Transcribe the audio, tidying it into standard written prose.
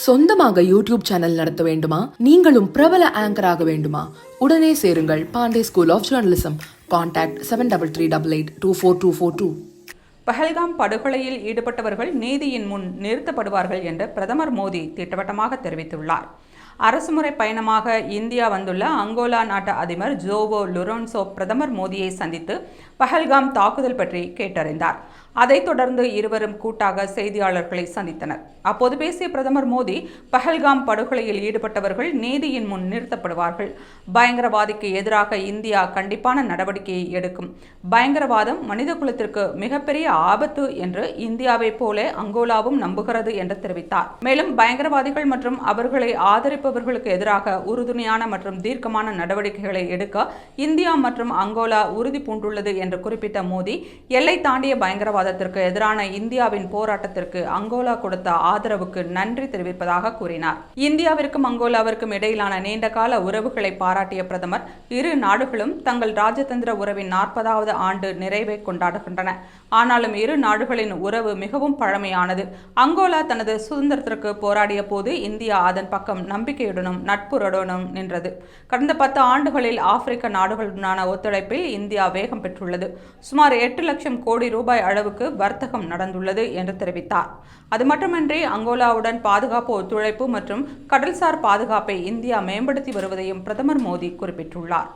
சொந்தமாக YouTube channel நடத்த வேண்டுமா? நீங்களும் பிரபல ஆங்கர் ஆக வேண்டுமா? உடனே சேருங்கள் Pandey school of journalism. Contact 7388824242. Pahalgam படுகொலையில் ஈடுபட்டவர்கள் நீதியின் முன் நிறுத்தப்படுவார்கள் என்று பிரதமர் மோடி திட்டவட்டமாக தெரிவித்துள்ளார். அரசுமுறை பயணமாக இந்தியா வந்துள்ள அங்கோலா நாட்டு அதிபர் ஜோவோ லொரென்சோ பிரதமர் மோடியை சந்தித்து பஹல்காம் தாக்குதல் பற்றி கேட்டறிந்தார். அதைத் தொடர்ந்து இருவரும் கூட்டாக செய்தியாளர்களை சந்தித்தனர். அப்போது பேசிய பிரதமர் மோடி, பஹல்காம் படுகொலையில் ஈடுபட்டவர்கள் நீதியின் முன் நிறுத்தப்படுவார்கள். பயங்கரவாதிக்கு எதிராக இந்தியா கண்டிப்பான நடவடிக்கையை எடுக்கும். பயங்கரவாதம் மனித குலத்திற்கு மிகப்பெரிய ஆபத்து என்று இந்தியாவைப் போல அங்கோலாவும் நம்புகிறது என்று தெரிவித்தார். மேலும் பயங்கரவாதிகள் மற்றும் அவர்களை ஆதரிப்பவர்களுக்கு எதிராக உறுதுணையான மற்றும் தீர்க்கமான நடவடிக்கைகளை எடுக்க இந்தியா மற்றும் அங்கோலா உறுதி பூண்டுள்ளது என்று குறிப்பிட்ட மோடி, எல்லை தாண்டிய பயங்கரவாதத்திற்கு எதிரான இந்தியாவின் போராட்டத்திற்கு அங்கோலா கொடுத்த ஆதரவுக்கு நன்றி தெரிவிப்பதாக கூறினார். இந்தியாவிற்கும் அங்கோலாவிற்கும் இடையிலான நீண்டகால உறவுகளை பாராட்டிய பிரதமர், இரு நாடுகளும் தங்கள் ராஜதந்திர உறவின் 40வது ஆண்டு நிறைவை கொண்டாடுகின்றன. ஆனாலும் இரு நாடுகளின் உறவு மிகவும் பழமையானது. அங்கோலா தனது சுதந்திரத்திற்கு போராடிய போது இந்தியா அதன் பக்கம் நம்பிக்கையுடனும் நட்புறனும் நின்றது. கடந்த 10 ஆண்டுகளில் ஆப்பிரிக்க நாடுகளுடனான ஒத்துழைப்பில் இந்தியா வேகம் பெற்றுள்ளது. சுமார் 8 லட்சம் கோடி ரூபாய் அளவுக்கு வர்த்தகம் நடந்துள்ளது என்று தெரிவித்தார். அது மட்டுமின்றி அங்கோலாவுடன் பாதுகாப்பு ஒத்துழைப்பு மற்றும் கடல்சார் பாதுகாப்பை இந்தியா மேம்படுத்தி வருவதையும் பிரதமர் மோடி குறிப்பிட்டுள்ளார்.